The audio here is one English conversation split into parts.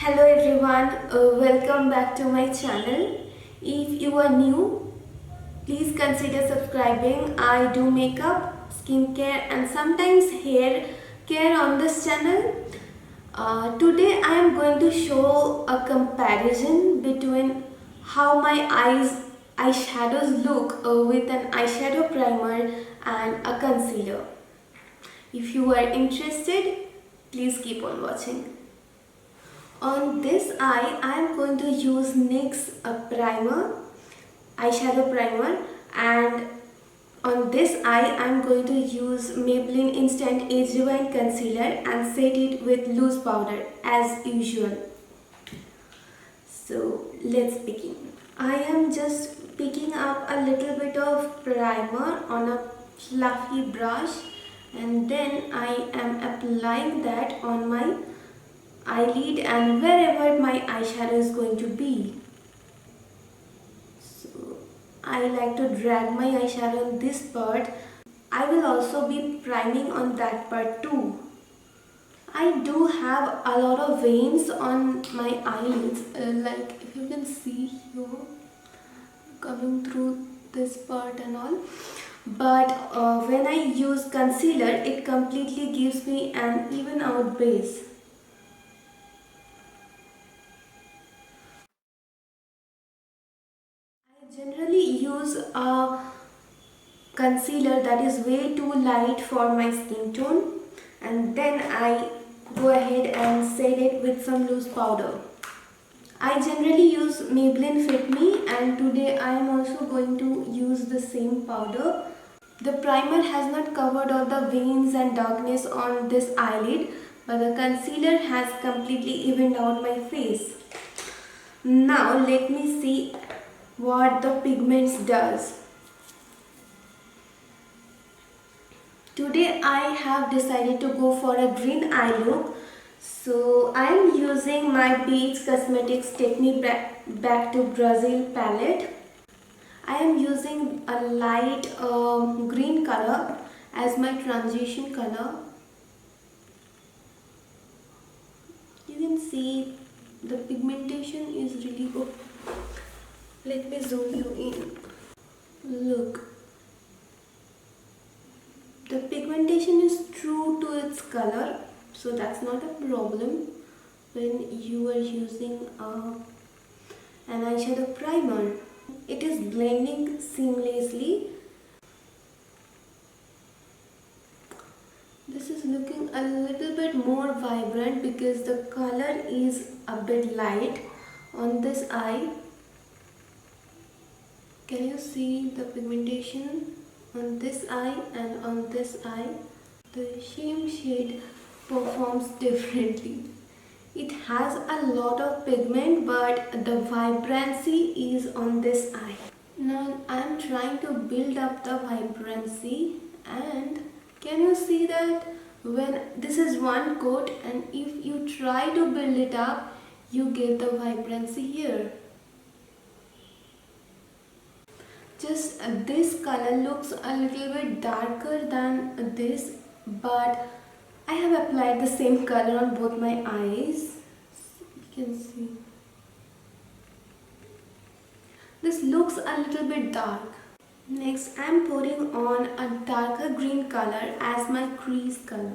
Hello everyone, welcome back to my channel. If you are new, please consider subscribing. I do makeup, skincare and sometimes hair care on this channel. Today I am going to show a comparison between how my eyeshadows look with an eyeshadow primer and a concealer. If you are interested, please keep on watching. On this eye, I am going to use NYX eyeshadow primer, and on this eye, I am going to use Maybelline Instant Age Rewind Concealer and set it with loose powder as usual. So let's begin. I am just picking up a little bit of primer on a fluffy brush, and then I am applying that on my eyelid and wherever my eyeshadow is going to be. So I like to drag my eyeshadow on this part. I will also be priming on that part too. I do have a lot of veins on my eyelids, like if you can see here, coming through this part and all. But when I use concealer, it completely gives me an even out base. Generally use a concealer that is way too light for my skin tone, and then I go ahead and set it with some loose powder. I generally use Maybelline Fit Me, and today I am also going to use the same powder. The primer has not covered all the veins and darkness on this eyelid, but the concealer has completely evened out my face. Now let me see what the pigments does. Today I have decided to go for a green eye look, so I am using my Beats Cosmetics Take Me Back to Brazil palette. I am using a light green color as my transition color. You can see the pigmentation is really good. Let me zoom you in. Look, the pigmentation is true to its color, so that's not a problem when you are using an eyeshadow primer. It is blending seamlessly. This is looking a little bit more vibrant because the color is a bit light on this eye. Can you see the pigmentation on this eye and on this eye? The same shade performs differently. It has a lot of pigment, but the vibrancy is on this eye. Now I am trying to build up the vibrancy, and can you see that when this is one coat, and if you try to build it up, you get the vibrancy here. Just this color looks a little bit darker than this, but I have applied the same color on both my eyes. You can see. This looks a little bit dark. Next, I am putting on a darker green color as my crease color.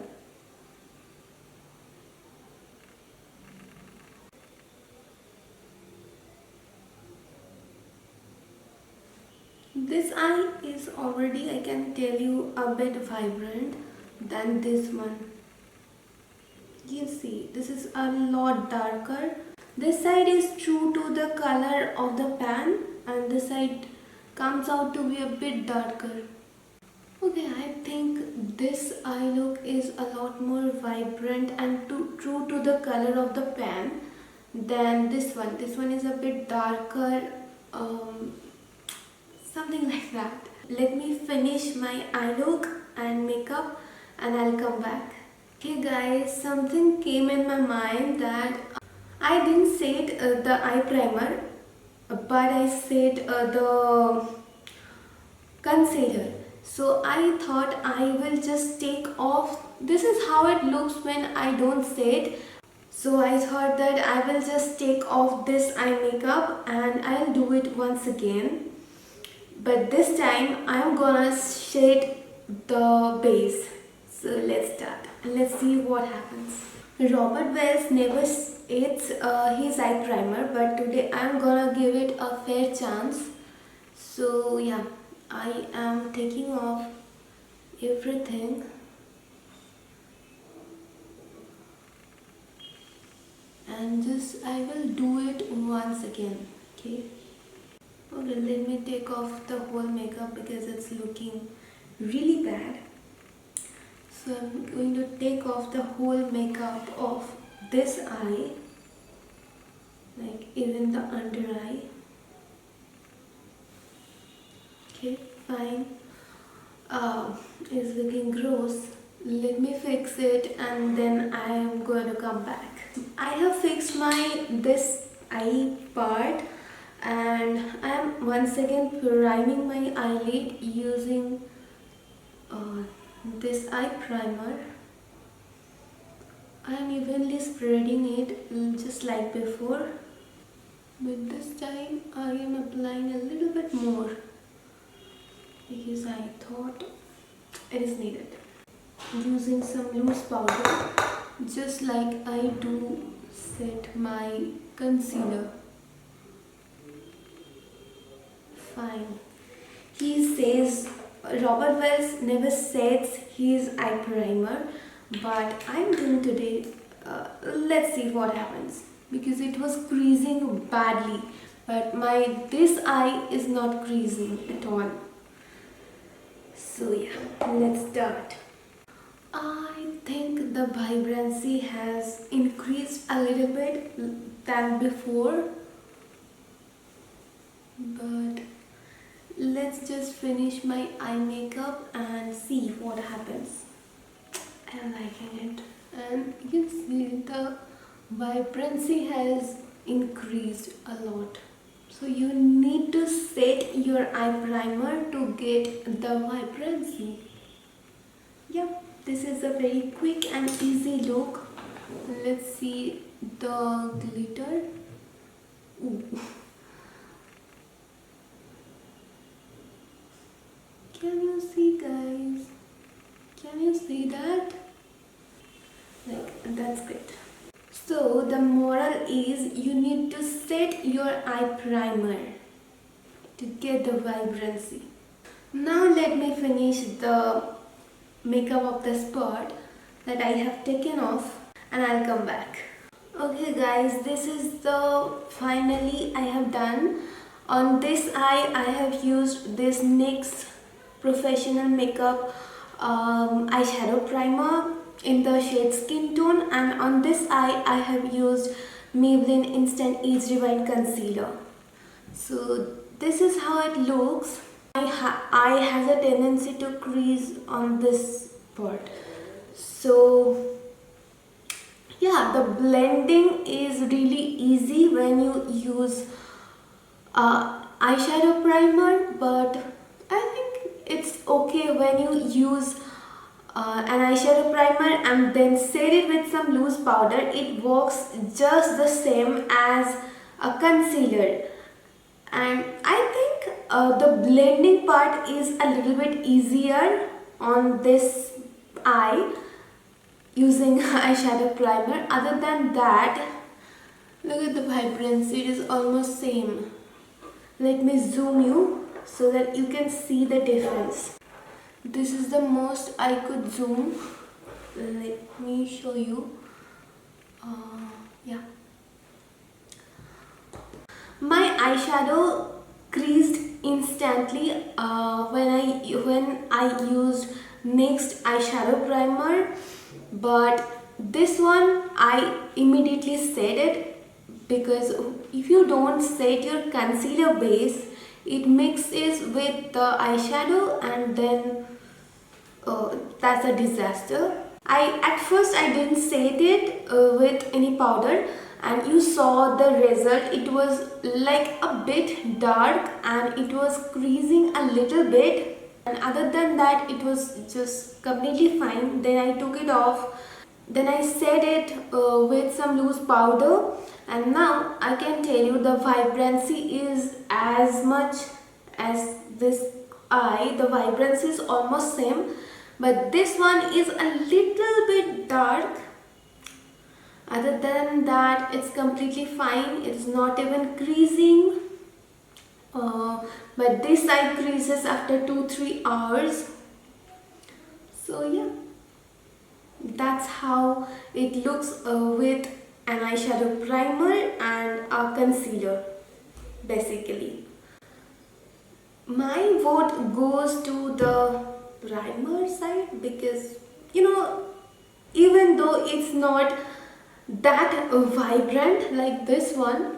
This eye is already, I can tell you, a bit vibrant than this one. You can see, this is a lot darker. This side is true to the color of the pan, and this side comes out to be a bit darker. Okay, I think this eye look is a lot more vibrant and true to the color of the pan than this one. This one is a bit darker, something like that. Let me finish my eye look and makeup and I'll come back. Okay guys, something came in my mind that I didn't set the eye primer, but I set the concealer. So I thought I will just take off. This is how it looks when I don't set. So I thought that I will just take off this eye makeup and I'll do it once again. But this time I'm gonna shade the base. So let's start and let's see what happens. Robert Wells never shades his eye primer, but today I'm gonna give it a fair chance. So yeah, I am taking off everything. And just I will do it once again. Okay, let me take off the whole makeup because it's looking really bad. So I'm going to take off the whole makeup of this eye, like even the under eye. Okay, fine. It's looking gross. Let me fix it and then I am going to come back. I have fixed this eye part and I am once again priming my eyelid using this eye primer. I am evenly spreading it just like before, but this time I am applying a little bit more because I thought it is needed. Using some loose powder, just like I do set my concealer. Fine. He says Robert Wells never sets his eye primer, but I'm doing today. Let's see what happens, because it was creasing badly, but this eye is not creasing at all. So yeah, let's start. I think the vibrancy has increased a little bit than before, but let's just finish my eye makeup and see what happens. I'm liking it, and you can see the vibrancy has increased a lot. So you need to set your eye primer to get the vibrancy. Yep. This is a very quick and easy look. Let's see the glitter. Ooh. Can you see, guys? Can you see that? Like, that's great. So the moral is you need to set your eye primer to get the vibrancy. Now let me finish the makeup of the spot that I have taken off and I'll come back. Okay guys, this is the finally I have done. On this eye I have used this NYX Professional Makeup Eyeshadow Primer in the shade Skin Tone, and on this eye I have used Maybelline Instant Age Rewind Concealer. So this is how it looks. My eye has a tendency to crease on this part. So yeah, the blending is really easy when you use eyeshadow primer, but I think it's okay when you use an eyeshadow primer and then set it with some loose powder. It works just the same as a concealer, and I think the blending part is a little bit easier on this eye using eyeshadow primer. Other than that, look at the vibrancy, it is almost same. Let me zoom you so that you can see the difference. This is the most I could zoom. Let me show you. Yeah. My eyeshadow creased instantly when I used NYX Eyeshadow Primer, but this one I immediately set it, because if you don't set your concealer base, it mixes with the eyeshadow and then that's a disaster. At first I didn't set it with any powder, and you saw the result. It was like a bit dark and it was creasing a little bit, and other than that it was just completely fine. Then I took it off Then I set it with some loose powder, and now I can tell you the vibrancy is as much as this eye. The vibrancy is almost same, but this one is a little bit dark. Other than that, it's completely fine. It's not even creasing. But this eye creases after 2-3 hours. So yeah, that's how it looks with an eyeshadow primer and a concealer basically. My vote goes to the primer side because, you know, even though it's not that vibrant like this one,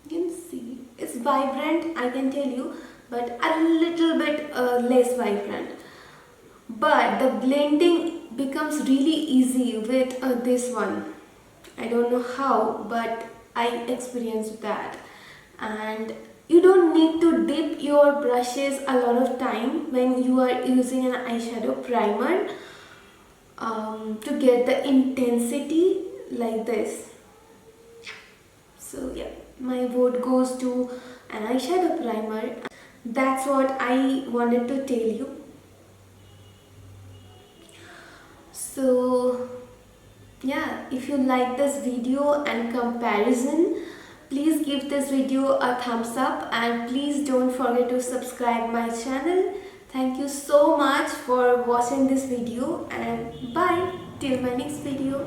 you can see it's vibrant, I can tell you, but a little bit less vibrant. But the blending becomes really easy with this one. I don't know how, but I experienced that. And you don't need to dip your brushes a lot of time when you are using an eyeshadow primer to get the intensity like this. So yeah, my vote goes to an eyeshadow primer. That's what I wanted to tell you. So yeah, if you like this video and comparison, please give this video a thumbs up, and please don't forget to subscribe my channel. Thank you so much for watching this video, and bye till my next video.